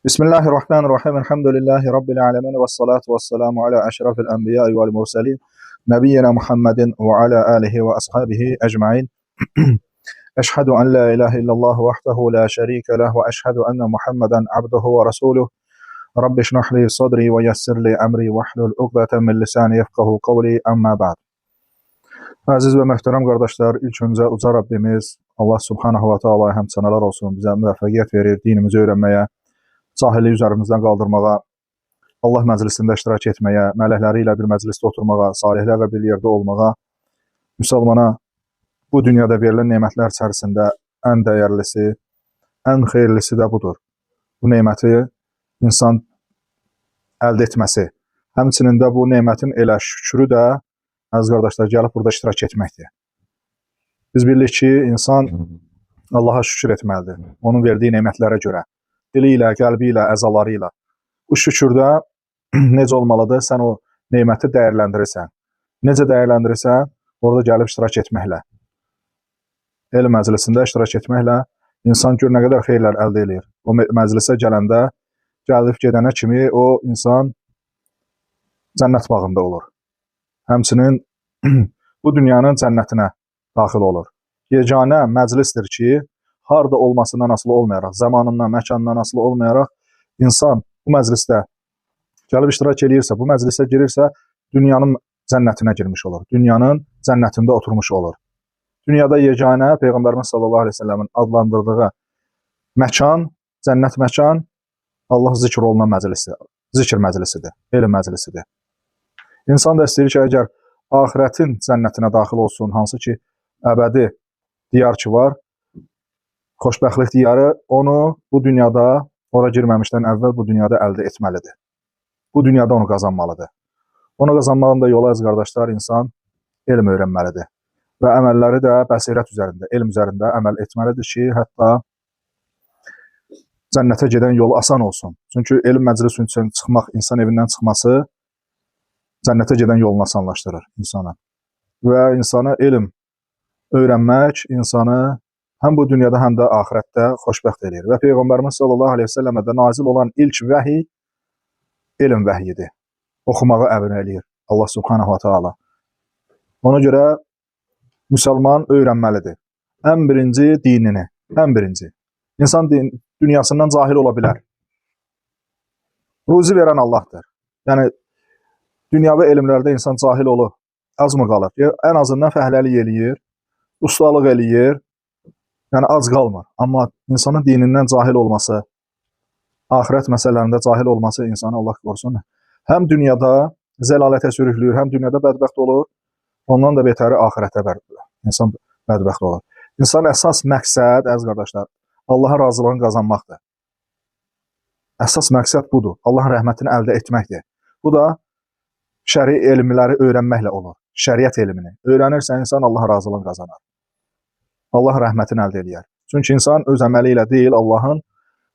Bismillahirrahmanirrahim. Elhamdülillahi Rabbil alemin ve salatu ve selamu ala eşrafil enbiya vel murselin. Nebiyyina Muhammedin ve ala alihi ve ashabihi ecmain. Eşhedü en la ilahe illallah vahdehu la şerike leh ve eşhedü enne Muhammeden abduhu ve resuluh. Rabbi şrah li sadri ve yessir li emri ve hlul uqdeten min lisani yefqahu qavli amma ba'd. Aziz və möhtərəm qardaşlar, ilk öncə uca Rabbimiz Allah Subhanahu wa Ta'ala həmsənalar olsun, bizə müvəffəqiyyət verir, dinimizi öyrənməyə, cahilliyi üzərimizdən qaldırmağa, Allah məclisində iştirak etməyə, mələkləri ilə bir məclisdə oturmağa, salihlərlə bir yerdə olmağa, müsəlmana bu dünyada verilən nemətlər içərisində ən dəyərlisi, ən xeyirlisi də budur. Bu neməti insan əldə etməsi, həmçinin də bu nemətin elə şükrü də, əziz qardaşlar, gəlib burada iştirak etməkdir. Biz bilirik ki, insan Allaha şükür etməlidir, onun verdiyi nemətlərə görə. Dili ilə, qəlbi ilə, əzaları ilə. Bu şükürdə necə olmalıdır? Sən o neməti dəyərləndirirsən. Necə dəyərləndirirsən? Orada gəlib iştirak etməklə. Elm məclisində iştirak etməklə insan gör nə qədər xeyirlər əldə edir. O məclisə gələndə, gəlib gedənə kimi o insan cənnət bağında olur. Həmçinin bu dünyanın cənnətinə daxil olur. Yeganə məclisdir ki, harda olmasından asılı olmayaraq, zamanından, məkanından asılı olmayaraq, insan bu məclisdə gəlib iştirak edirsə, bu məclisə girirsə, dünyanın cənnətinə girmiş olur. Dünyanın cənnətində oturmuş olur. Dünyada yeganə Peyğəmbərimiz sallallahu aleyhi ve sellemin adlandırdığı məkan, cənnət məkan, Allah zikr olunan məclisidir. Zikr məclisidir, elm məclisidir. İnsan da istəyir ki, əgər axirətin cənnətinə daxil olsun, hansı ki, əbədi diyar ki var, xoşbəxtlik diyarı, onu bu dünyada, ora girməmişdən əvvəl bu dünyada əldə etməlidir. Bu dünyada onu qazanmalıdır. Onu qazanmağın da yolu, əziz qardaşlar, insan elm öyrənməlidir. Və əməlləri də bəsirət üzərində, elm üzərində əməl etməlidir ki, hətta cənnətə gedən yolu asan olsun. Çünki elm məclisi üçün çıxmaq, insan evindən çıxması cənnətə gedən yolunu asanlaşdırır insana. Və insana elm öyrənmək insanı həm bu dünyada, həm də axirətdə xoşbəxt edir. Və Peyğəmbərimiz sallallahu aleyhi ve sellemə də nazil olan ilk vəhiy elm vəhyidir. Oxumağı əmr eləyir Allah subhanahu wa ta'ala. Ona görə müsəlman öyrənməlidir. Ən birinci dinini, ən birinci. İnsan dünyasından cahil ola bilər. Ruzi verən Allahdır. Yəni, dünyavi elmlərdə insan cahil olur, az mı qalır? Ən azından fəhləlik eləyir, ustalıq eləyir, yəni az qalmır. Amma insanın dinindən cahil olması, axirət məsələlərində cahil olması insanı Allah qorusun. Həm dünyada zəlalətə sürüklüyür, həm dünyada bədbəxt olur, ondan da betəri axirətə insan bədbəxt olur. İnsan əsas məqsəd, əziz qardaşlar, Allahın razılığını qazanmaqdır. Əsas məqsəd budur, Allahın rəhmətini əldə etməkdir. Bu da şəri elmləri öyrənməklə olur. Şəriət elmini. Öyrənirsə, insan Allah razılığını qazanar. Allah rəhmətini əldə edir. Çünki insan öz əməli ilə deyil, Allahın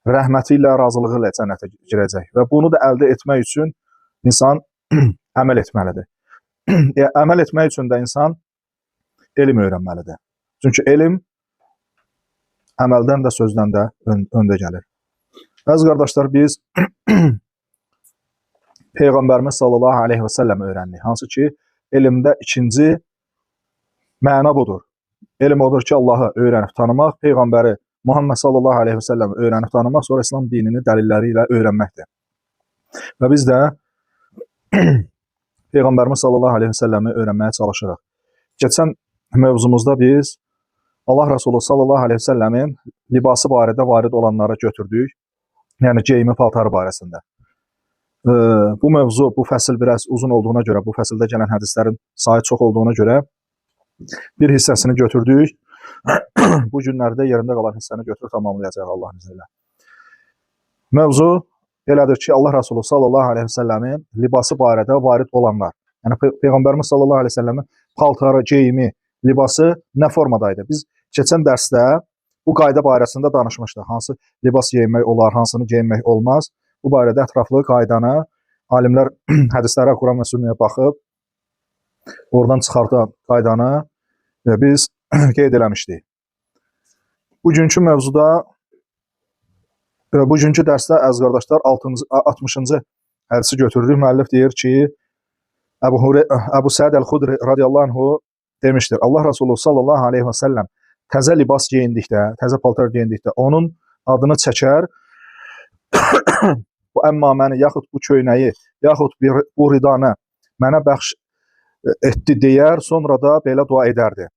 rəhməti ilə, razılığı ilə cənnətə girəcək. Və bunu da əldə etmək üçün insan əməl etməlidir. Əməl etmək üçün də insan elm öyrənməlidir. Çünki elm əməldən də, sözdən də öndə gəlir. Əziz qardaşlar, biz Peyğəmbərimiz sallallahu aleyhi ve sellem öyrəndik. Hansı ki, elmdə ikinci məna budur. Elm odur ki, Allahı öyrənib tanımaq, Peyğəmbəri Muhammed sallallahu aleyhi ve sellem öyrənib tanımaq, sonra İslam dinini dəlilləri ilə öyrənməkdir. Və biz də Peyğəmbərimiz sallallahu aleyhi ve sellemi öyrənməyə çalışırıq. Keçən mövzumuzda biz Allah Resulü sallallahu aleyhi ve sellemin libası barədə varid olanları götürdük. Yəni, geyimi paltarı barəsində. Bu mövzu, bu fəsil biraz uzun olduğuna görə, bu fəsildə gələn hədislərin sayı çox olduğuna görə bir hissəsini götürdük. Bu günlərdə yerində qalan hissəni götürüb tamamlayacaq Allah'ın izniyle. Mövzu elədir ki, Allah Resulü sallallahu aleyhi ve sellemin libası barədə varid olanlar. Yəni, Peyğəmbərimiz sallallahu aleyhi ve sellemin paltarı, geyimi, libası nə formadaydı? Biz keçən dərsdə bu qayda barəsində danışmışdıq. Hansı libas geyinmək olar, hansını geyinmək olmaz. Bu barədə ətraflı qaydanı alimlər hədislərə, Quran və sünnəyə baxıb oradan çıxardan qaydanı biz qeyd eləmişdik. Bugünkü mövzuda Bugünkü dərsdə əziz qardaşlar 60-cı hədisi götürürük. Müəllif deyir ki, Əbu Səid Əl-Xudri radiyallahu anhu demişdir. Allah Resulü sallallahu aleyhi və səlləm təzə libas geyindikdə, təzə paltar geyindikdə onun adını çəkər. Bu əmmaməni, yaxud bu köynəyi, yaxud bu ridanı mənə bəxş etdi deyər, sonra da belə dua edərdi.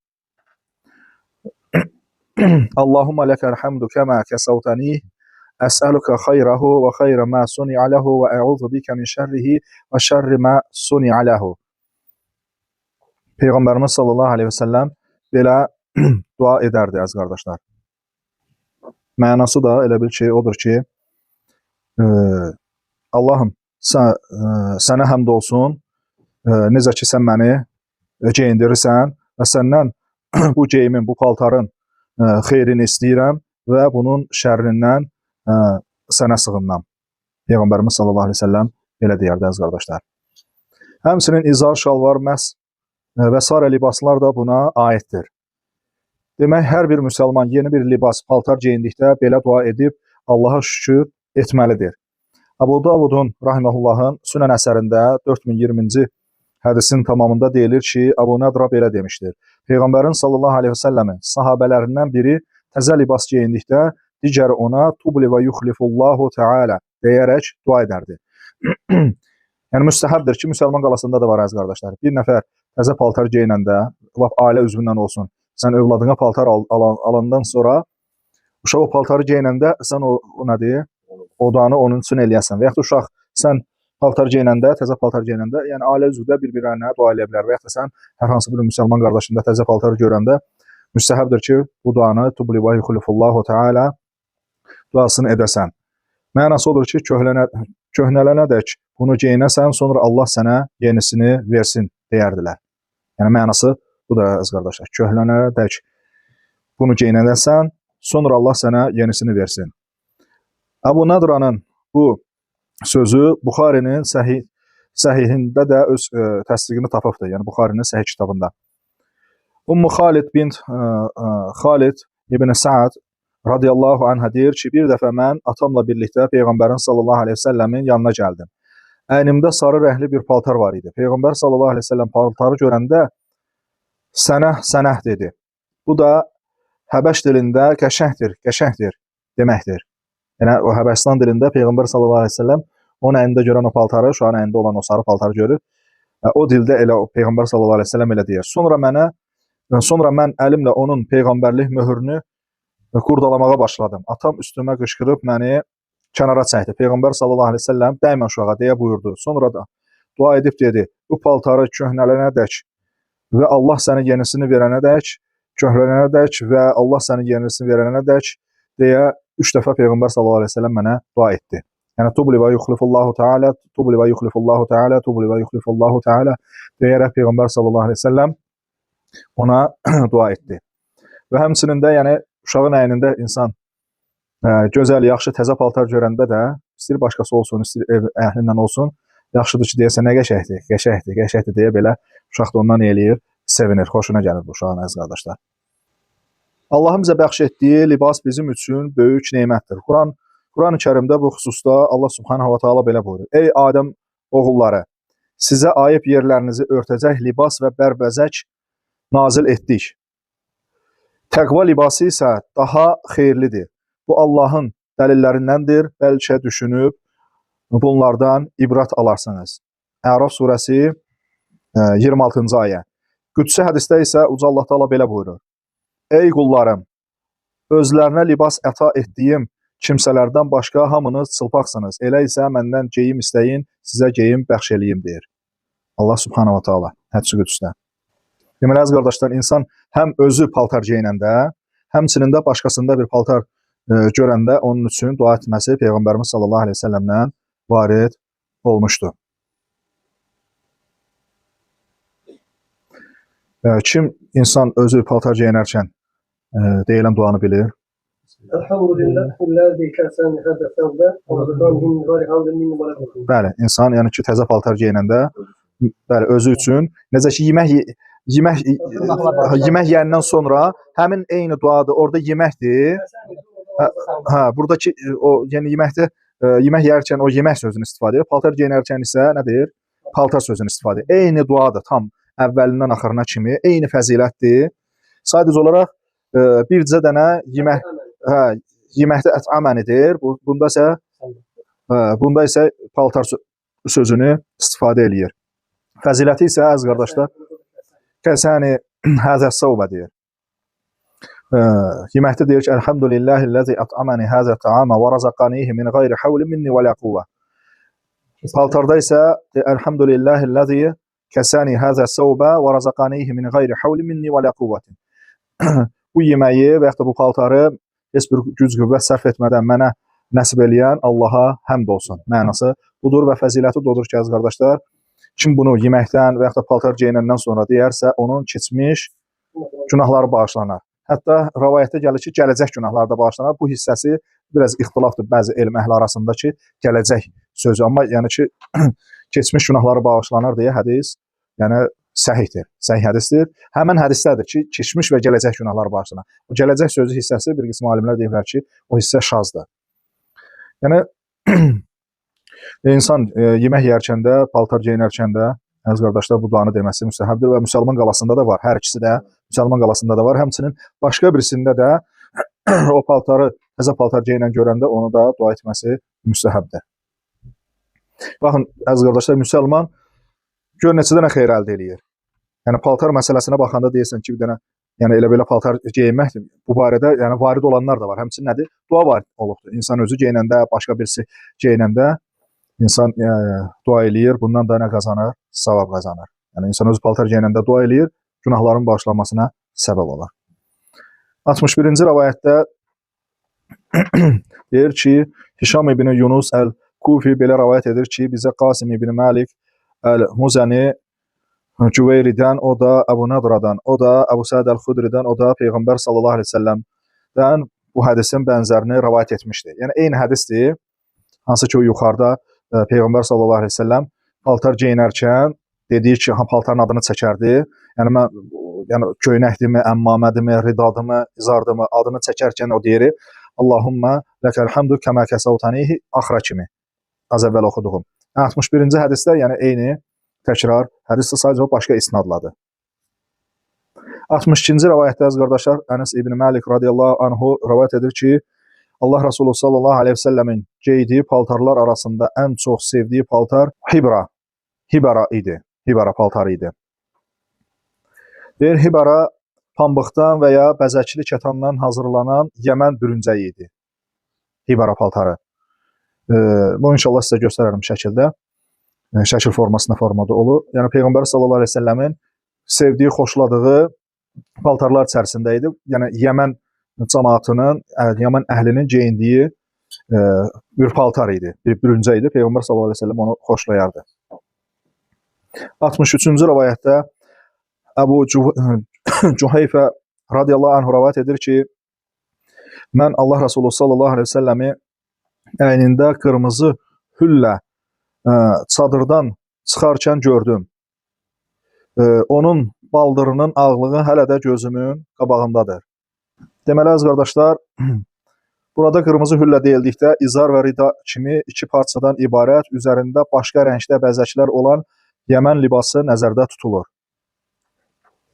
Allahumma ləkəl hamdu kəmə kəsavtənih, əsəluka xayrahu və xayra mə suni'aləhu və ə'udhu bikə min şərrihi və şərri mə suni'aləhu. Peyğəmbərimiz sallallahu aleyhi və səlləm belə dua edərdi əziz qardaşlar. Mənası da elə bil ki, odur ki, Allahım, sənə həmd olsun, necə ki, sən məni geyindirirsən və səndən bu geyimin, bu paltarın xeyrini istəyirəm və bunun şərrindən sənə sığınlam. Peyğəmbərimiz sallallahu aleyhi ve sellem belə deyərdi əziz qardaşlar. Həmçinin izar, şalvar, məs və sairə libaslar da buna aiddir. Demək, hər bir müsəlman yeni bir libas, paltar geyindikdə belə dua edib Allaha şükür etməlidir. Əbu Davudun rahiməhullahın Sünən əsərində 4020-ci hədisin tamamında deyilir ki, Əbu Nadra belə demişdir. Peyğəmbərin sallallahu aleyhi ve sellemin sahabələrindən biri təzə libas geyindikdə digəri ona tubli və yuxlifullahu teala deyərək dua edərdi. Yəni müstəhəbdir ki, müsəlman qalasında da var əziz qardaşlar. Bir nəfər təzə paltar geyinəndə, ailə üzvündən olsun, sən övladına paltar alandan sonra uşaq o paltarı geyinəndə sən o nədir? Odanı onun üçün eləyəsən. Və yaxud uşaq sən paltar geyinəndə, təzə paltar geyinəndə, yəni ailə üzvü də bir-birinə dua eləyə bilər. Və yaxud da sən hər hansı bir müsəlman qardaşında təzə paltarı görəndə müstəhəbdir ki, bu duanı tubli və yuxlifullahu teala duasını edəsən. Mənası odur ki, köhnələnədək bunu geyinəsən, sonra Allah sənə yenisini versin deyərdilər. Yəni mənası budur əziz qardaşlar. Köhnələnədək bunu geyinəsən, sonra Allah sənə yenisini versin. Əbu Nadranın bu sözü Buxarinin səhihində də öz təsdiqini tapıbdır. Yəni Buxarinin səhih kitabında. Ummu Xalid bint Xalid ibn Sa'd radiyallahu anhə deyir ki, bir dəfə mən atamla birlikdə Peyğəmbərin sallallahu aleyhi ve sellemin yanına gəldim. Əynimdə sarı rəngli bir paltar var idi. Peyğəmbər sallallahu aleyhi ve sellem paltarı görəndə sənəh dedi. Bu da Həbəş dilində qəşəngdir deməkdir. Yəni o Həbəşistan dilində Peyğəmbər sallallahu aleyhi ve sellem onun əynində görən o paltarı, şu an əynində olan o sarı paltarı görür. O dildə elə Peyğəmbər sallallahu aleyhi ve sellem elə deyir. Sonra mən əlimlə onun peyğəmbərlik möhürünü qurdalamağa başladım. Atam üstümə qışqırıb məni kənara çəkdi. Peyğəmbər sallallahu aleyhi ve sellem dəymə uşağa deyə buyurdu. Sonra da dua edib dedi, bu paltarı köhnələnədək və Allah səni yenisini verənədək, köhnələnədək və Allah səni yenisini verənədək deyə 3 dəfə Peyğəmbər sallallahu aleyhi ve sellem mənə dua etdi. Yəni tubli və yuxlifullahu teala, tubli və yuxlifullahu teala, tubli və yuxlifullahu teala deyərək Peyğəmbər sallallahu aleyhi ve sellem ona dua etdi. Və həmçinin də yəni uşağın əynində insan gözəl, yaxşı, təzə paltar görəndə də istəyir başqası olsun, istəyir ev əhlindən olsun, yaxşıdır ki, deyəsə nə qəşəkdir deyə belə uşaq da ondan eləyir, sevinir, xoşuna gəlir bu uşağın əziz qardaşlar. Allahın bizə bəxş etdiyi libas bizim üçün böyük nemətdir. Quran-ı Kərimdə bu xüsusda Allah subhanahu wa ta'ala belə buyurur. Ey Adəm oğulları, sizə ayıb yerlərinizi örtəcək libas və bərbəzək nazil etdik. Təqva libası isə daha xeyirlidir. Bu Allahın dəlillərindəndir. Bəlkə düşünüb bunlardan ibrat alarsınız. Əraf surəsi 26-cı ayə. Qüdsi hədisdə isə Uca Allah Teala belə buyurur. Ey qullarım, özlərinə libas əta etdiyim kimsələrdən başqa hamınız çılpaqsınız. Elə isə məndən geyim istəyin, sizə geyim bəxş eləyim deyir. Allah subhanahu wa ta'ala Hədis-i Qüdsdə. Deməli, əziz qardaşlar, insan həm özü paltar geyinəndə, həmçinin də başqasında bir paltar görəndə onun üçün dua etməsi Peyğəmbərimiz sallallahu aleyhi ve sellemdən varid olmuşdur. Kim insan özü paltar geyinərkən deyilən duanı bilir? Bəli, insan yəni ki, təzə paltar geyinəndə bəli, özü üçün necə ki, yemək yeyəndən sonra həmin eyni duadır, orada yeməkdir. Buradakı o yəni yeməkdə yemək yeyərkən o yemək sözünü istifadə edir. Paltar geyinərkən isə nə deyir? Paltar sözünü istifadə edir. Eyni duadır, tam əvvəlindən axırına kimi eyni fəzilətdir. Sadəcə olaraq bircə dənə yemək yeməkdə ət'amənidir. Bunda isə paltar sözünü istifadə eləyir. Fəziləti isə əziz qardaşlar kəsəni həzə səvbə deyir. Yeməkdə deyir ki, Elhamdülillahillezî at'amani hâzâ ta'ama və razaqanihi min gayri havlin minni və la quvvə. Paltarda isə Elhamdülillahillezî kəsəni hâzâ səvbə və razaqanihi min gayri havlin minni və la quvvətin. Bu yeməyi və yaxud da bu paltarı heç bir güc qüvvət sərf etmədən mənə nəsib eləyən Allaha həmd olsun mənası budur və fəziləti odur ki, əziz qardaşlar, kim bunu yeməkdən və yaxud da paltar geyinəndən sonra deyərsə, onun keçmiş günahları bağışlanar. Hətta rivayətdə gəlir ki, gələcək günahlar da bağışlanar. Bu hissəsi biraz ixtilafdır bəzi elm əhli arasında ki, gələcək sözü, amma yəni ki, keçmiş günahları bağışlanar deyə hədis, yəni səhihdir, səhih hədisdir. Həmin hədisdədir ki, keçmiş və gələcək günahları bağışlanar. O gələcək sözü hissəsi bir qism alimlər deyirlər ki, o hissə şazdır. Yəni insan yemək yeyərkən də, paltar geyinərkən də, əziz qardaşlar, bu duanı deməsi müstəhəbdir və müsəlman qalasında da var. Hər ikisi də müsəlman qalasında da var. Həmçinin başqa birisində də o paltarı, təzə paltar geyinən görəndə onu da dua etməsi müstəhəbdir. Baxın, əziz qardaşlar, müsəlman gör neçə dənə xeyir əldə eləyir. Yəni paltar məsələsinə baxanda deyirsən ki, bir dənə yəni elə belə paltar geyinməkdir. Bu barədə yəni varid olanlar da var. Həmçinin nədir? Dua varid olubdur. İnsan özü geyinəndə, başqa birisi geyinəndə insan dua eləyir, bundan da nə qazanır? Savab qazanır. Yəni insan özü paltar geyinəndə dua eləyir, günahların bağışlanmasına səbəb olar. 61-ci rivayətdə deyir ki, Hişam ibn Yunus əl-Kufi belə rivayət edir ki, bizə Qasim ibn Malik əl-Muzəni Cüveyridən, o da Əbu Nadradan, o da Əbu Səid əl-Xudridən, o da Peyğəmbər sallallahu aleyhi ve sellemdən bu hədisin bənzərini rivayət etmişdir. Yəni eyni hədisdir, hansı ki o yuxarıda Peyğəmbər sallallahu aleyhi ve sellem paltar geyinərkən dediyi ki, paltarın adını çəkərdi. Yəni mən köynəkdimi, əmmamədimi, ridadımı, izardımı adını çəkərkən o deyir: Allahumma ləkəl hamdu kəmə kəsavtanihi axıra kimi. Az əvvəl oxuduğum. 61-ci hədisdə yəni eyni təkrar hədisdə sadəcə başqa isnadladır. 62-ci rivayətdə əziz qardaşlar, Ənes ibn Malik radiyallahu anhu rivayət edir ki, Allah Resulü sallallahu aleyhi ve sellemin geydiyi paltarlar arasında ən çox sevdiyi paltar hibara idi. Hibara paltarı idi. Deyir, hibara pambıqdan və ya bəzəkli kətandan hazırlanan Yəmən bürüncəyi idi. Hibara paltarı. Bu inşallah sizə göstərərəm şəkildə. Şəkil formasında formada olur. Yəni Peyğəmbər sallallahu aleyhi ve sellemin sevdiyi, xoşladığı paltarlar içərisində idi. Yəni Yəmən cəmaatının, Yəmən əhlinin geyindiyi bir paltar idi, bir bürüncə idi. Peyğəmbər sallallahu aleyhi ve sellem onu xoşlayardı. 63-cü rivayətdə Əbu Cüheyfə radiyallahu anh rivayət edir ki, mən Allah Resulü sallallahu aleyhi ve sellemi əynində qırmızı hüllə çadırdan çıxarkən gördüm. Onun baldırının ağlığı hələ də gözümün qabağındadır. Deməli, əziz qardaşlar, burada qırmızı hüllə deyildikdə izar və rida kimi iki parçadan ibarət, üzərində başqa rəngdə bəzəklər olan Yəmən libası nəzərdə tutulur.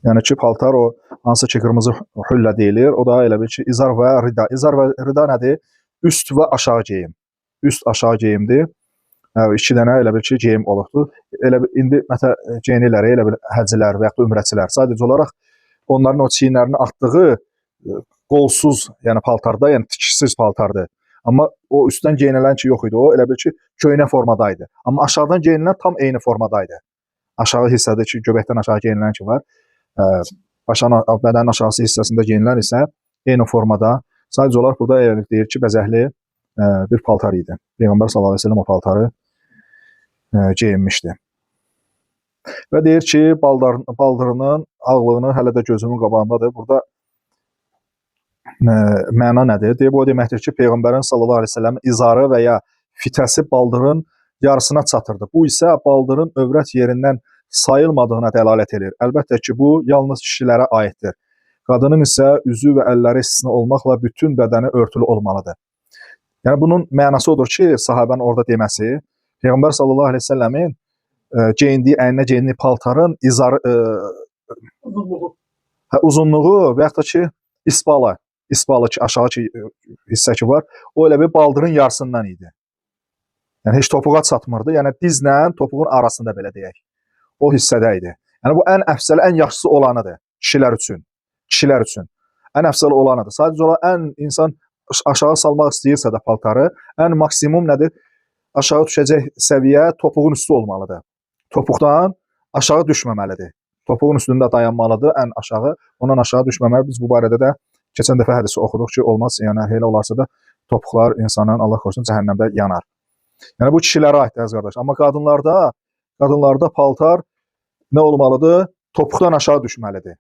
Yəni ki, paltar o hansı ki qırmızı hüllə deyilir, o da elə bir ki, izar və rida. İzar və rida nədir? Üst və aşağı geyim. Üst aşağı geyimdir. İki dənə elə bir ki, geyim olubdur. Elə bir, indi məsələn geyinirlər, elə bir həcilər və yaxud da ümrəçilər. Sadəcə olaraq onların o çiyinlərini atdığı qolsuz, yəni paltarda, yəni tikisiz paltardır. Amma o üstdən geyinilən ki, yox idi. O elə bir ki, köynə formadaydı. Amma aşağıdan geyinilən tam eyni formadaydı. Aşağı hissədə ki, göbəkdən aşağı geyinilən ki var. Bədənin aşağısı hissəsində geyinilən isə eyni formada. Sadəcə olaraq burada deyir ki, bəzəkli bir paltar idi. Peyğəmbər sallallahu aleyhi ve sellem o paltarı geyinmişdi. Və deyir ki, baldırının ağlığını hələ də gözümün qabağındadır. Burada məna nədir? Deyib, o deməkdir ki, Peyğəmbərin sallallahu aleyhi ve sellem izarı və ya fitəsi baldırın yarısına çatırdı. Bu isə baldırın övrət yerindən sayılmadığına dəlalət edir. Əlbəttə ki, bu yalnız kişilərə aiddir. Qadının isə üzü və əlləri istisna olmaqla bütün bədəni örtülü olmalıdır. Yəni bunun mənası odur ki, sahabənin orada deməsi, Peyğəmbər sallallahu əleyhi və səlləmin geyindiyi, əyninə geyindiyi paltarın uzunluğu və yaxud da ki, isbalı ki, aşağı ki, hissə ki var, o elə bir baldırın yarısından idi. Yəni heç topuğa çatmırdı. Yəni dizlə topuğun arasında belə deyək. O hissədə idi. Yəni bu ən əfsəli, ən yaxşısı olanıdır kişilər üçün. Kişilər üçün ən əfsəli olanıdır. Sadəcə olaraq ən insan aşağı salmaq istəyirsə də paltarı, ən maksimum nədir? Aşağı düşəcək səviyyə topuğun üstü olmalıdır. Topuqdan aşağı düşməməlidir. Topuğun üstündə dayanmalıdır, ən aşağı. Ondan aşağı düşməməli. Biz bu barədə də keçən dəfə hədisi oxuduq ki, olmaz. Yəni elə olarsa da topuqlar insanın, Allah korusun, cəhənnəmdə yanar. Yəni bu kişilərə aiddir əziz qardaş. Amma qadınlarda paltar nə olmalıdır? Topuqdan aşağı düşməlidir.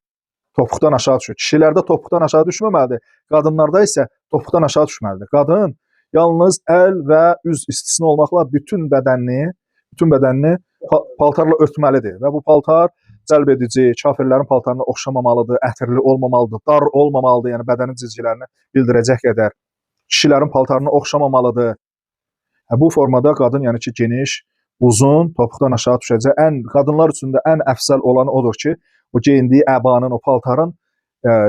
Topuqdan aşağı düşür. Kişilərdə topuqdan aşağı düşməməlidir. Qadınlarda isə topuqdan aşağı düşməlidir. Qadın yalnız əl və üz istisna olmaqla bütün bədənini paltarla örtməlidir. Və bu paltar cəlb edici, kafirlərin paltarına oxşamamalıdır, ətirli olmamalıdır, dar olmamalıdır, yəni bədənin cizgilərini bildirəcək qədər. Kişilərin paltarına oxşamamalıdır. Bu formada qadın, yəni ki, geniş, uzun, topuqdan aşağı düşəcək. Qadınlar üçün də ən əfsəl olanı odur ki, o geyindiyi əbanın, o paltarın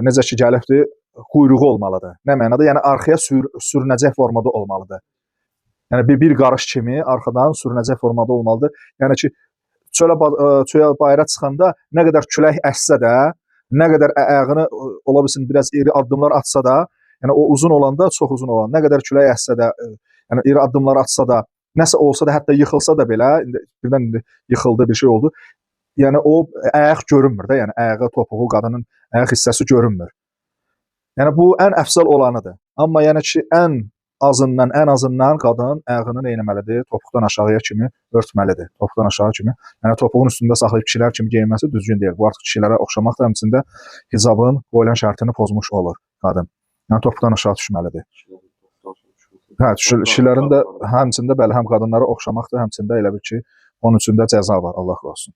necə ki gəlibdir, quyruğu olmalıdır. Nə mənada? Yəni arxaya sürünəcək formada olmalıdır. Yəni bir qarış kimi arxadan sürünəcək formada olmalıdır. Yəni ki, çölə bayıra çıxanda nə qədər külək əssə də, nə qədər ayağını ola bilsin biraz iri addımlar atsa da, yəni o uzun olanda, çox uzun olan, nə qədər külək əssə də, yəni iri addımlar atsa da, nəsə olsa da, hətta yıxılsa da belə, birdən yıxıldı, bir şey oldu. Yəni o ayaq görünmür də, yəni ayağı, topuğu, qadının ayaq hissəsi görünmür. Yəni bu ən əfsəl olanıdır. Amma yəni ki, ən azından qadın ayağını neynəməlidir? Topuqdan aşağıya kimi örtməlidir. Topuqdan aşağı kimi. Yəni topuğun üstündə saxlayıb kişilər kimi geyinməsi düzgün deyil. Bu artıq kişilərə oxşamaq da həmçində hicabın qoyulan şərtini pozmuş olur qadın. Yəni topuqdan aşağı düşməlidir. Hə, kişilərin də həmçində bəli, həm qadınlara oxşamaq da həmçində elə bir ki, onun üçün də cəza var. Allah qorusun.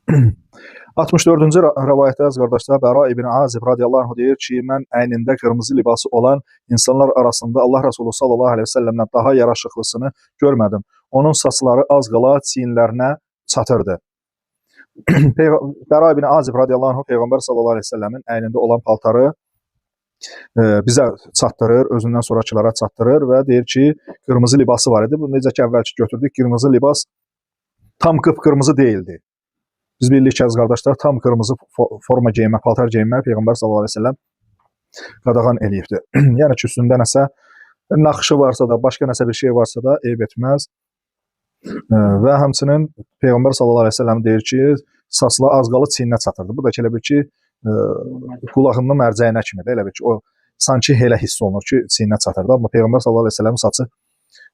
64-cü rəvayətdə əziz qardaşlar, Bəra ibn Azib radiyallahu anh deyir ki, mən əynində qırmızı libası olan insanlar arasında Allah Resulü sallallahu aleyhi ve sellemdən daha yaraşıqlısını görmədim. Onun saçları az qala çiyinlərinə çatırdı. Bəra ibn Azib radiyallahu anh Peyğəmbər sallallahu aleyhi ve sellemin əynində olan paltarı bizə çatdırır, özündən sonrakılara çatdırır və deyir ki, qırmızı libası var idi. Bu necə ki, əvvəlki götürdük, qırmızı libas tam qıpqırmızı deyildi. Biz bilirik ki, əziz qardaşlar, tam qırmızı forma geyinmə, paltar geyinmə Peyğəmbər sallallahu əleyhi və səlləm qadağan eləyibdir. Yəni ki, üstündə nəsə naxışı varsa da, başqa nəsə bir şey varsa da eyb etməz. Və həmçinin Peyğəmbər sallallahu əleyhi və səlləm deyir ki, saçlar az qala çiyninə çatırdı. Bu da ki, elə bir ki, qulağının mərcəyinə kimi də, elə bir ki, o sanki elə hiss olunur ki, çiyninə çatırdı. Amma Peyğəmbər sallallahu əleyhi və səlləmin saçı,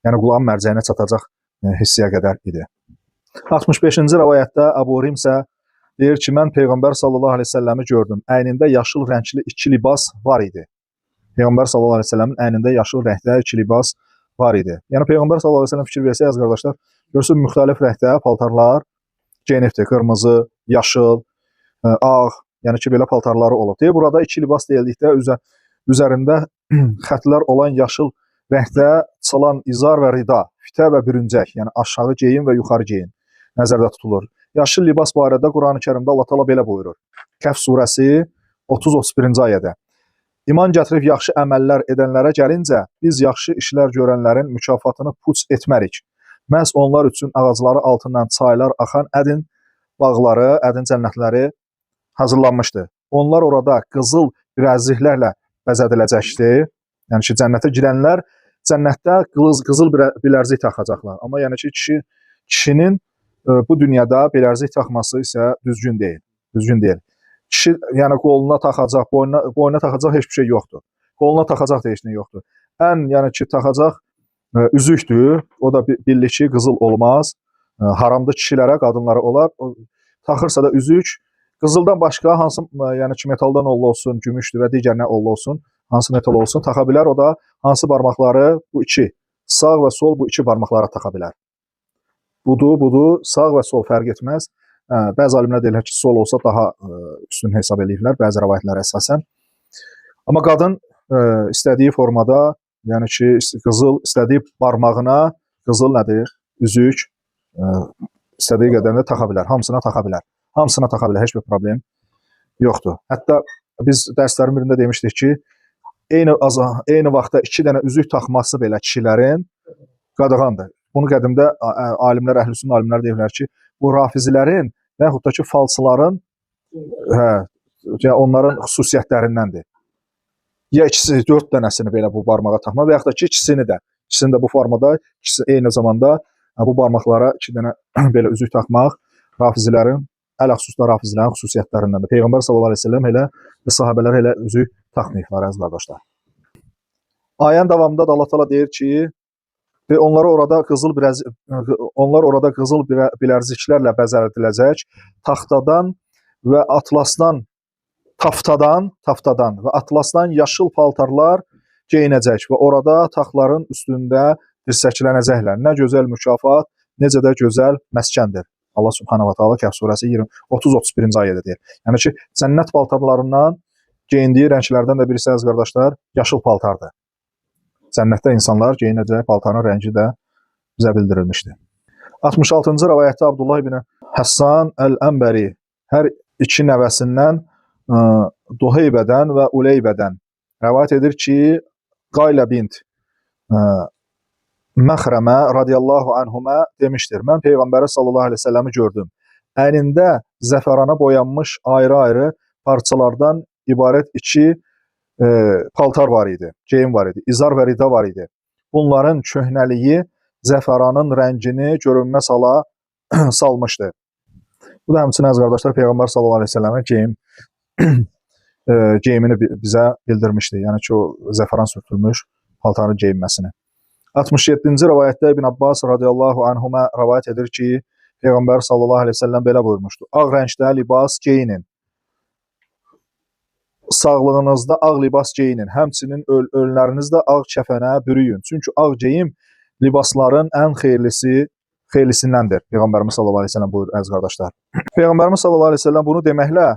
yəni qulağın mərcəyinə çatacaq hissiyə qədər idi. 65-ci rəvayətdə Əbu Rim isə deyir ki, mən Peyğəmbər sallallahu əleyhi və səlləmi gördüm. Əynində yaşıl rəngli iki libas var idi. Peyğəmbər sallallahu əleyhi və səlləmin əynində yaşıl rəngdə iki libas var idi. Yəni Peyğəmbər sallallahu əleyhi və səlləm fikir versə, əziz qardaşlar, görürsünüz müxtəlif rəngdə paltarlar geyinibdir. Qırmızı, yaşıl, ağ, yəni ki, belə paltarları olub. Deyir, burada iki libas deyildikdə üzərində xətlər olan yaşıl rəngdə çalan izar və rida, fitə və bürüncək, yəni aşağı geyin və yuxarı geyin nəzərdə tutulur. Yaşıl libas barədə Quran-ı Kərimdə Allah Taala belə buyurur. Kəhf surəsi 30-31-ci ayədə. İman gətirib yaxşı əməllər edənlərə gəlincə, biz yaxşı işlər görənlərin mükafatını puç etmərik. Məhz onlar üçün ağacları altından çaylar axan ədin bağları, ədin cənnətləri hazırlanmışdır. Onlar orada qızıl bilərziklərlə bəzədiləcəkdir. Yəni ki, cənnətə girənlər cənnətdə qızıl bilərzik taxacaqlar. Amma yəni ki, kişinin bu dünyada bilərzik taxması isə düzgün deyil. Düzgün deyil. Kişi yəni qoluna taxacaq, boynuna taxacaq heç bir şey yoxdur. Qoluna taxacaq da heç nə yoxdur. Ən yəni ki, taxacaq üzükdür. O da bildik ki, qızıl olmaz. Haramda kişilərə, qadınlara olar. Taxırsa da üzük. Qızıldan başqa hansı yəni ki, metaldan olsun, gümüşdür və digər nə olsun, hansı metal olsun, taxa bilər. O da hansı barmaqları? Bu iki. Sağ və sol bu iki barmaqlara taxa bilər. budur, sağ və sol fərq etməz. Bəzi alimlər deyirlər ki, sol olsa daha üstün hesab eləyirlər, bəzi rəvayətlərə əsasən. Amma qadın istədiyi formada, yəni ki, qızıl istədiyi barmağına qızıl nədir? Üzük istədiyi qədərində taxa bilər, hamısına taxa bilər. Hamısına taxa bilər, heç bir problem yoxdur. Hətta biz dərslərin birində demişdik ki, eyni vaxtda 2 dənə üzük taxması belə kişilərin qadağandır. Bunu qədimdə alimlər, əhlüsünnə alimlər deyirlər ki, bu rafizilərin və yaxud da ki, falsıların onların xüsusiyyətlərindəndir. Ya ikisi 4 dənəsini belə bu barmağa taxma və yaxud da ki, ikisini də bu formada, ikisi eyni zamanda bu barmaqlara 2 dənə belə üzük taxmaq rafizilərin, ələxüsusda rafizilərin xüsusiyyətlərindəndir. Peyğəmbər sallallahu əleyhi və səlləm elə və sahabelər elə üzük taxmayıblar əziz qardaşlar. Ayənin davamında da Allah Taala deyir ki, onlar orada qızıl bilərziklərlə bəzədiləcək, taxtadan və atlasdan, taftadan və atlasdan yaşıl paltarlar geyinəcək və orada taxtların üstündə dirsəklənəcəklər. Nə gözəl mükafat, necə də gözəl məskəndir. Allah Subhanahu wa Taala Kəhf surəsi 30-31-ci ayədə deyir. Yəni ki, cənnət paltarlarından geyindiyi rənglərdən də birisi əziz qardaşlar, yaşıl paltardır. Cənnətdə insanlar geyinəcək paltarın rəngi də bizə bildirilmişdir. 66-cı rivayətdə Abdullah ibn Həssan Əl-Ənbəri hər iki nəvəsindən Duheybədən və Uleybədən rivayət edir ki, Qaylə bint Məxrəmə radiyallahu anhuma demişdir. Mən Peyğəmbəri sallallahu əleyhi və səlləmi gördüm. Əlində zəfərana boyanmış ayrı-ayrı parçalardan ibarət 2 paltar var idi, geyim var idi, izar və rida var idi. Bunların köhnəliyi zəfəranın rəngini görünmə salmışdı. Bu da həmçinin əziz qardaşlar Peyğəmbər sallallahu əleyhi və səlləmin geyimini bizə bildirmişdi. Yəni ki, o zəfəran sürtülmüş paltarın geyinməsini. 67-ci rivayətdə İbn Abbas radiyallahu anhuma rivayət edir ki, Peyğəmbər sallallahu əleyhi və səlləm belə buyurmuşdu. Ağ rəngdə libas geyinin. Sağlığınızda ağ libas geyinin. Həmçinin ölülərinizdə ağ kəfənə bürüyün. Çünki ağ geyim libasların ən xeyirlisindəndir. Peyğəmbərimiz sallallahu əleyhi və səlləm buyurur əziz qardaşlar. Peyğəmbərimiz sallallahu əleyhi və səlləm bunu deməklə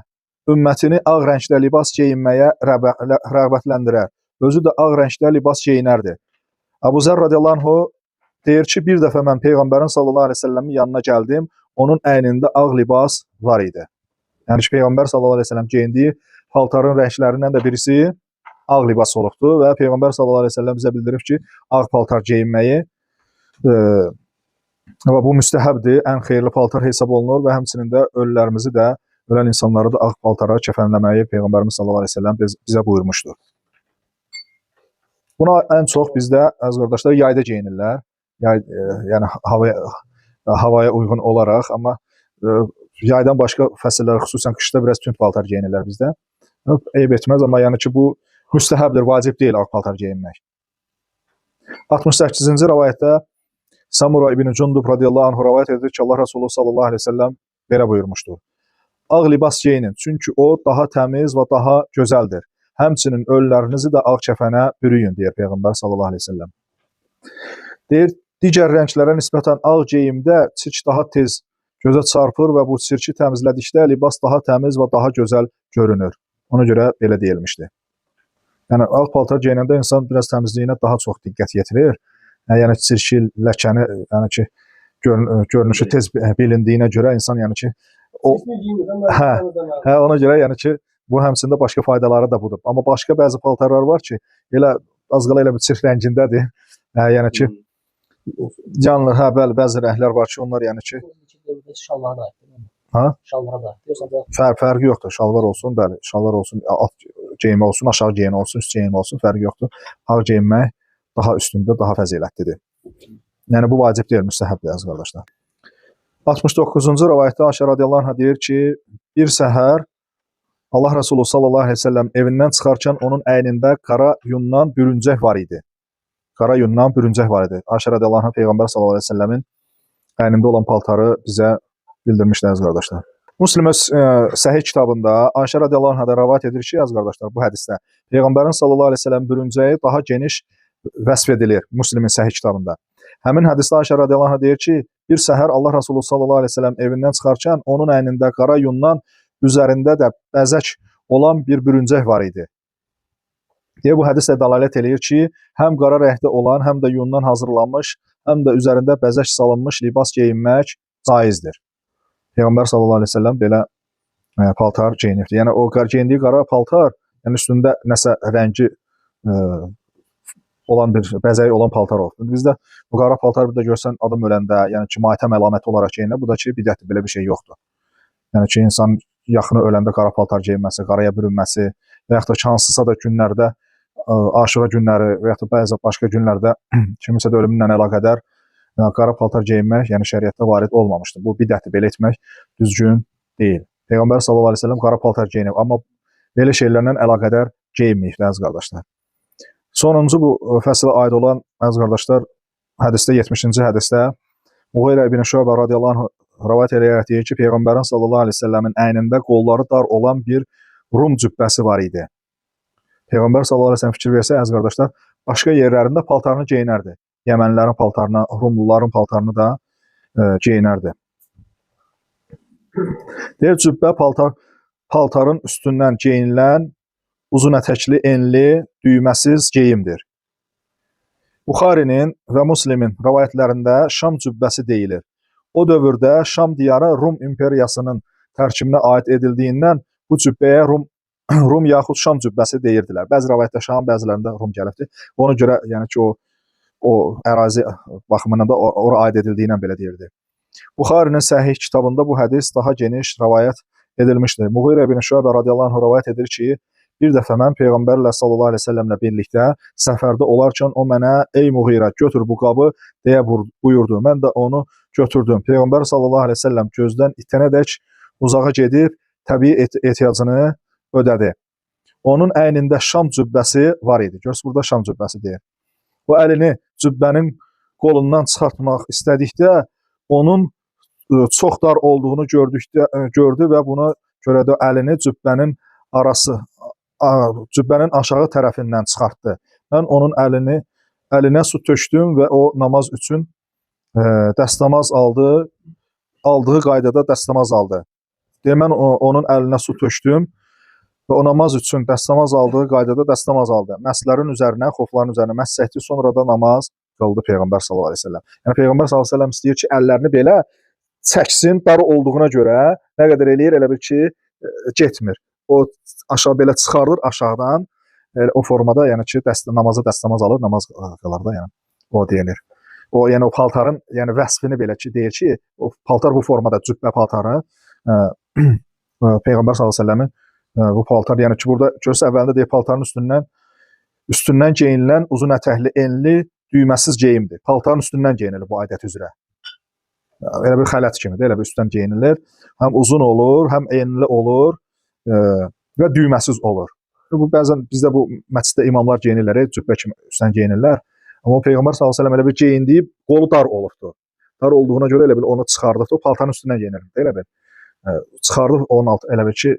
ümmətini ağ rəngdə libas geyinməyə rəğbətləndirər. Özü də ağ rəngdə libas geyinərdi. Əbu Zər radiyallahu anhu deyir ki, bir dəfə mən Peyğəmbərin sallallahu əleyhi və səlləmin yanına gəldim, onun əynində ağ libas var idi. Yəni ki, Peyğəmbər sallallahu əleyhi və səlləm geyindiyi paltarın rənglərindən də birisi ağ libas olubdur və Peyğəmbər sallallahu əleyhi və səlləm bizə bildirib ki, ağ paltar geyinməyi və bu müstəhəbdir, ən xeyirli paltar hesab olunur və həmçinin də ölülərimizi də, ölən insanları da ağ paltara kəfənləməyi Peyğəmbərimiz sallallahu əleyhi və səlləm bizə buyurmuşdur. Buna ən çox bizdə əziz qardaşlar yayda geyinirlər. Yəni havaya uyğun olaraq, amma yaydan başqa fəsillər, xüsusən qışda biraz tünd paltar geyinirlər bizdə. Eyb etməz, amma yəni ki, bu müstəhəbdir, vacib deyil ağ paltar geyinmək. 68-ci rivayətdə Samura ibn Cundub radiyallahu anhu rivayət edir ki, Allah Resulü sallallahu əleyhi və səlləm belə buyurmuşdur. Ağ libas geyinin, çünki o daha təmiz və daha gözəldir. Həmçinin ölülərinizi də ağ kəfənə bürüyün, deyir Peyğəmbər sallallahu əleyhi və səlləm. Deyir, digər rənglərə nisbətən ağ geyimdə çirk daha tez gözə çarpır və bu çirki təmizlədikdə libas daha təmiz və daha gözəl görünür. Ona görə belə deyilmişdi. Yəni, ağ paltar geyinəndə insan biraz təmizliyinə daha çox diqqət yetirir. Yəni, çirki, ləkəni, yəni ki, görünüşü tez bilindiyinə görə insan, yəni ki, ona görə, yəni ki, bu həmçində başqa faydaları da budur. Amma başqa bəzi paltarlar var ki, elə az qala elə bir çirk rəngindədir. Yəni ki, canlı, bəli, bəzi rənglər var ki, onlar yəni ki, şalvara da aiddir. Ha? Şalvara da aiddir. Fərqi yoxdur. Şalvar olsun, bəli, şalvar olsun, alt geyinmə olsun, aşağı geyinmə olsun, üst geyinmə olsun, fərqi yoxdur. Ağ geyinmək daha üstündə, daha fəzilətlidir. Yəni bu vacib deyil, müstəhəbdir əziz qardaşlar. 69-cu rivayətdə Ayşə radiyallahu anha deyir ki, bir səhər Allah Resulü sallallahu əleyhi və səlləm evindən çıxarkən onun əynində qara yundan bürüncək var idi. Qara yundan bürüncək var idi. Ayşə radiyallahu anha Peyğəmbər sallallahu əleyhi və səlləmin əynində olan paltarı bizə bildirmişdi əziz qardaşlar. Müslim Səhih kitabında Ayşə radiyallahu anha da rivayət edir ki, əziz qardaşlar, bu hədisdə Peyğəmbərin sallallahu əleyhi və səlləm bürüncəyi daha geniş vəsf edilir Müslimin Səhih kitabında. Həmin hədisdə Ayşə radiyallahu anh deyir ki, bir səhər Allah Resulü sallallahu aleyhi ve sellem evindən çıxarkən onun əynində qara yundan, üzərində də bəzək olan bir bürüncək var idi. Deyə bu hədislə dəlalət eləyir ki, həm qara rəngdə olan, həm də yundan hazırlanmış, həm də üzərində bəzək salınmış libas geyinmək caizdir. Peyğəmbər sallallahu aleyhi ve sellem belə paltar geyinibdir. Yəni o geyindiyi qara paltar, yəni üstündə nəsə rəngi olan bir bəzəyi olan paltar oldu. Bizdə bu qara paltar bir də görsən adam öləndə, yəni ki, matəm əlaməti olaraq geyinir. Bu da ki, bidətdir, belə bir şey yoxdur. Yəni ki, insan yaxını öləndə qara paltar geyinməsi, qaraya bürünməsi və yaxud da ki, hansısa da günlərdə, aşura günləri və yaxud da bəzi başqa günlərdə kimisə də ölümünlə əlaqədar qara paltar geyinmək, yəni şəriətdə varid olmamışdır. Bu bidətdir, belə etmək düzgün deyil. Peyğəmbər sallallahu əleyhi və səlləm qara paltar geyinib, amma belə şeylərlə əlaqədar geyinməyib, əziz qardaşlar. Sonuncu bu fəslə aid olan, əziz qardaşlar, hədisdə 70-ci hədisdə Muğirə ibn Şübə radiyallahu anh rivayət edərək deyir ki, Peyğəmbərin sallallahu əleyhi və səlləmin əynində qolları dar olan bir Rum cübbəsi var idi. Peyğəmbər sallallahu əleyhi və səlləm fikir versə, əziz qardaşlar, başqa yerlərində paltarını geyinərdi. Yəmənlilərin paltarını, Rumluların paltarını da geyinərdi. Deyir, cübbə paltarın üstündən geyinilən uzun ətəkli, enli, düyməsiz geyimdir. Buxarinin və Müslimin rivayətlərində Şam cübbəsi deyilir. O dövrdə Şam diyarı Rum imperiyasının tərkibinə aid edildiyindən bu cübbəyə Rum yaxud Şam cübbəsi deyirdilər. Bəzi rivayətdə Şam, bəzilərində Rum gəlibdir. Ona görə yəni ki, o ərazi baxımından da ora aid edildiyindən belə deyirdi. Buxarinin Səhih kitabında bu hədis daha geniş rivayət edilmişdir. Muğirə ibn Şübə radiyallahu anh rivayət edir ki, bir dəfə mən Peyğəmbərlə sallallahu əleyhi və səlləmlə birlikdə səfərdə olarkən o mənə ey Muğirə, götür bu qabı deyə buyurdu. Mən də onu götürdüm. Peyğəmbər sallallahu əleyhi və səlləm gözdən itənədək uzağa gedib təbii ehtiyacını ödədi. Onun əynində Şam cübbəsi var idi. Görürsünüz, burada Şam cübbəsi deyir. O əlini cübbənin qolundan çıxartmaq istədikdə onun çox dar olduğunu gördü və buna görə də əlini cübbənin aşağı tərəfindən çıxartdı. Mən onun əlinə su tökdüm və o namaz üçün dəstəmaz aldığı qaydada dəstəmaz aldı. Mən onun əlinə su tökdüm və o namaz üçün dəstəmaz aldığı qaydada dəstəmaz aldı. Məslərin üzərinə, xofların üzərinə məs çəkdi, sonra da namaz qıldı Peyğəmbər sallallahu əleyhi və səlləm. Yəni Peyğəmbər sallallahu əleyhi və səlləm istəyir ki, əllərini belə çəksin, dar olduğuna görə nə qədər eləyir, elə bir ki, getmir. O aşağı belə çıxardır aşağıdan, o formada, yəni ki, namaza dəstəmaz alır, namaz qılar da, yəni o deyilir. O yəni o paltarın, yəni vəsfini belə ki, deyir ki, o paltar bu formada cübbə paltarı Peyğəmbər sallallahu əleyhi və səlləmin bu paltar, yəni ki, burada görsə əvvəlində deyir paltarın üstündən geyinilən uzun ətəkli, enli, düyməsiz geyimdir. Paltarın üstündən geyinilir bu adət üzrə. Elə bir xələt kimidir, elə bir üstdən geyinilir. Həm uzun olur, həm enli olur və düyməsiz olur. Bu bəzən bizdə bu məsciddə imamlar geyinirlər, cübbə kimi üstdən geyinirlər. Amma Peyğəmbər sallallahu əleyhi və səlləm elə bir geyindiyi qolu dar olubdu. Dar olduğuna görə elə bil onu çıxardıbdı, o paltarın üstündən geyinirdi. Elə bil çıxardıb onun altı elə bil ki,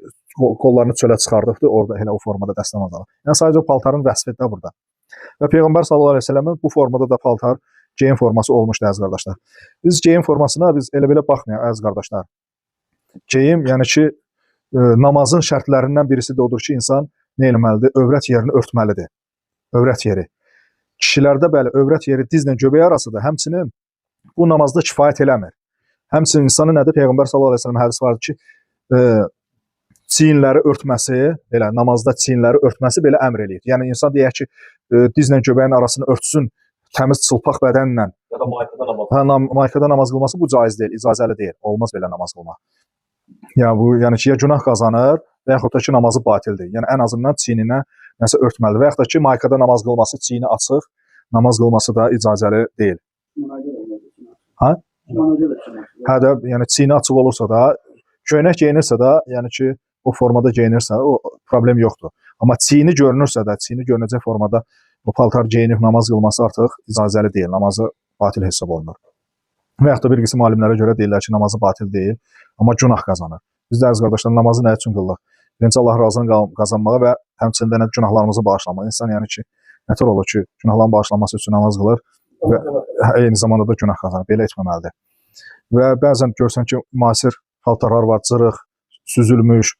qollarını çölə çıxardıbdı, orada elə o formada dəstəmaz alır. Yəni sadəcə o paltarın vəsfi də burada. Və Peyğəmbər sallallahu əleyhi və səlləmin bu formada da paltar geyim forması olmuşdu əziz qardaşlar. Biz geyim formasına biz elə belə baxmayaq əziz qardaşlar. Geyim, yəni ki, namazın şərtlərindən birisi də odur ki, insan nə etməlidir? Övrət yerini örtməlidir. Övrət yeri. Kişilərdə bəli, övrət yeri dizlə göbək arasıdır. Həmçinin bu namazda kifayət eləmir. Həmçinin insanın nədir? Peyğəmbər sallallahu əleyhi və səlləm hədis vardır ki, çiyinləri örtməsi, belə namazda çiyinləri örtməsi belə əmr eləyir. Yəni insan deyək ki, dizlə göbəyin arasını örtsün, təmiz çılpaq bədənlə. Ya da maykada namaz qılması bu caiz deyil, icazəli deyil. Olmaz belə namaz qılmaq. Yəni ki, ya günah qazanır və yaxud da ki, namazı batildir. Yəni ən azından çiyninə nəsə örtməli və yaxud da ki, maykada namaz qılması, çiyini açıq, namaz qılması da icazəli deyil. Ha? Hə də, yəni çiyini açıq olursa da, köynək geyinirsə də, yəni ki, o formada geyinirsə, o problem yoxdur. Amma çiyini görünürsə də, çiyini görünəcək formada o paltar geyinib namaz qılması artıq icazəli deyil, namazı batil hesab olunur. Və yaxud da bir qism alimlərə görə deyirlər ki, namazı batil deyil, amma günah qazanır. Biz də əziz qardaşlar, namazı nə üçün qılırıq? Birinci Allah razılığını qazanmağa və həmçində günahlarımızı bağışlamağa. İnsan yəni ki, nətər olur ki, günahların bağışlanması üçün namaz qılır, və eyni zamanda da günah qazanır. Belə etməməlidir. Və bəzən görsən ki, müasir paltarlar var, cırıq, süzülmüş,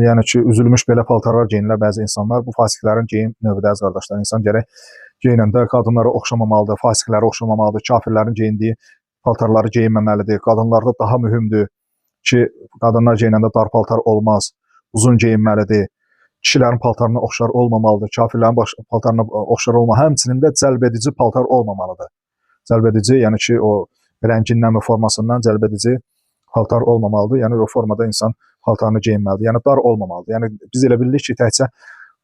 yəni ki, üzülmüş belə paltarlar geyinirlər bəzi insanlar. Bu fasiqlərin geyim növüdür, əziz qardaşlar. İnsan gərək geyinəndə qadınlara oxşamamalıdır, fasiqlərə oxşamamalıdır, kafirlərin geyindiyi paltarları geyinməməlidir. Qadınlarda daha mühümdür ki, qadınlar geyinəndə dar paltar olmaz, uzun geyinməlidir. Kişilərin paltarına oxşar olmamalıdır, kafirlərin paltarına oxşar olmamalıdır. Həmçinin də cəlbedici paltar olmamalıdır. Cəlbedici, yəni ki, o rəngindən və formasından cəlbedici paltar olmamalıdır. Yəni o formada insan paltarını geyinməlidir. Yəni dar olmamalıdır. Yəni biz elə bilirik ki, təkcə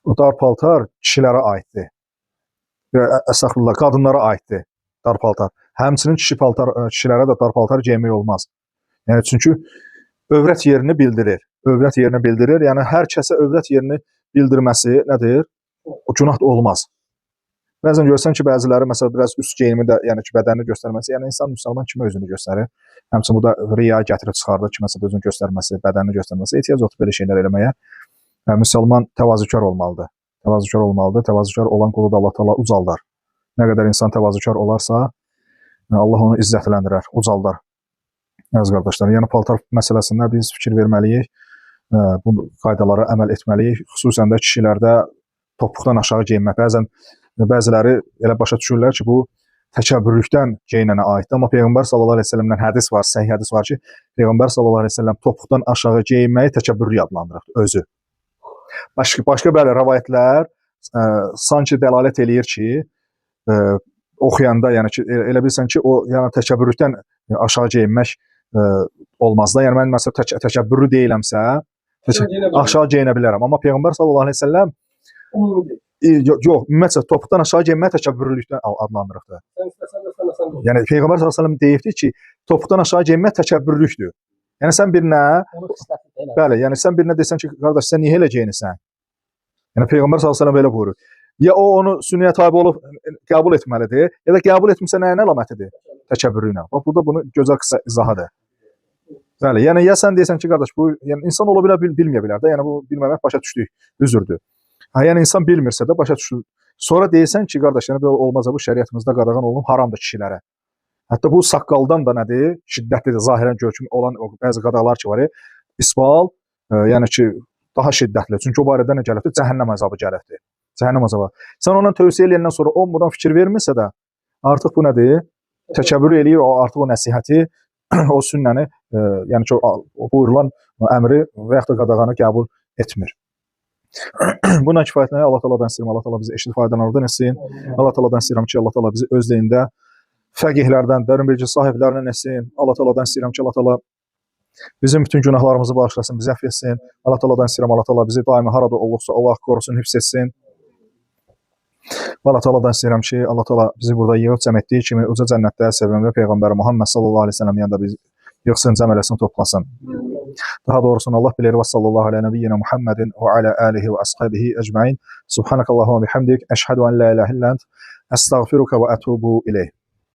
o dar paltar kişilərə aiddir. Əstəğfurullah, qadınlara aiddir dar paltar. Həmçinin kişilərə də dar paltar geymək olmaz. Yəni çünki övrət yerini bildirir. Övrət yerini bildirir. Yəni hər kəsə övrət yerini bildirməsi nədir? O günah olmaz. Bəzən görsən ki, bəziləri məsələn biraz üst geyimi də, yəni ki, bədənini göstərməsi, yəni insan müsəlman kimə özünü göstərir? Həmçinin bu da riya gətirib çıxardır, kiməsə özünü göstərməsi, bədənini göstərməsi, ehtiyac yoxdur belə şeylər eləməyə. Yəni, müsəlman təvazükar olmalıdır. Təvazükar olmalıdır. Təvazükar olan qulu da Allah Taala ucaldar. Nə qədər insan təvazükar olarsa, Allah onu izzətləndirər, ucaldar. Əziz qardaşlar, yəni paltar məsələsində biz fikir verməliyik, bu qaydalara əməl etməliyik. Xüsusən də kişilərdə topuqdan aşağı geyinmək. Bəziləri elə başa düşürlər ki, bu təkəbbürlükdən geyinənə aiddir. Amma Peyğəmbər sallallahu əleyhi və səlləmdən hədis var, səhih hədis var ki, Peyğəmbər sallallahu əleyhi və səlləm topuqdan aşağı geyinməyi təkəbbürlük adlandırır özü. Başqa belə rivayətlər sanki dəlalət eləyir ki, oxuyanda, yəni ki, elə bilsən ki, o yəni təkəbbürlükdən aşağı geyinmək olmaz da. Yəni mən məsələn təkəbbürlü deyiləmsə, aşağı geyinə bilərəm. Amma Peyğəmbər sallallahu əleyhi və səlləm yox, ümumiyyətlə topuqdan aşağı geyinmək təkəbbürlükdən adlandırıbdır. Yəni Peyğəmbər sallallahu əleyhi və səlləm deyibdi ki, topuqdan aşağı geyinmək təkəbbürlükdür. Yəni sən birinə bəli, yəni sən birinə desən ki, qardaş sən niyə elə geyinirsən? Yəni Peyğəmbər sallallahu əleyhi və səlləm belə buyurur. Ya o onu sünnəyə tabe olub qəbul etməlidir, ya da qəbul etmirsə nəyin əlamətidir? Təkəbbürlüklə. Bax burada bunu gözəl qısa izahıdır. Bəli, yəni ya sən deyirsən ki, qardaş bu yəni insan ola bilər, bilməyə bilər də. Yəni bu bilməmək başa düşdük, üzrdür. Yəni insan bilmirsə də başa düşür. Sonra deyirsən ki, qardaş, yəni belə olmaz, bu şəriətimizdə qadağan olunub, haramdır kişilərə. Hətta bu saqqaldan da nədir? Şiddətlidir, zahirən görküm olan o bəzi qadağalar ki var, isbal, yəni ki, daha şiddətli. Çünki o barədə nə gəlibdir? Cəhənnəm əzabı gəlibdir. Cəhənnəm əzabı. Sən ona tövsiyə eləyəndən sonra o bundan fikir vermirsə də, artıq bu nədir? Təkəbbür eləyir, artıq o nəsihəti, o sünnəni, yəni ki, o buyurulan əmri və yaxud da qadağanı qəbul etmir. Buna kifayətlənək, Allah Taala'dan istəyirəm, Allah Taala bizi eşit faydalardan etsin. Allah Taala'dan istəyirəm ki, Allah Taala bizi öz dilində fəqihlərdən, dərin bilgi sahiblərindən etsin. Allah Taala'dan istəyirəm ki, Allah Taala bizim bütün günahlarımızı bağışlasın, bizi əfv etsin. Allah Taala'dan istəyirəm, Allah Taala bizi daimi harada olursa Allah qorusun, hifz etsin. Allah Taala'dan istəyirəm ki, Allah Taala bizi burada yığıb cəm etdiyi kimi uca cənnətdə sevimli Peyğəmbəri Muhammed sallallahu əleyhi və səlləm yanında bizi yığsın, cəm eləsin, toplasın. Daha doğrusunu Allah bilir. Və sallallahu alə nəbiyyina Muhammedin və alə alihi və əshabihi əcmain. Subhanakallahumma bihamdik. Əşhədu an la ilahe illə ent. Əstəğfiruka və ətubu ileyh.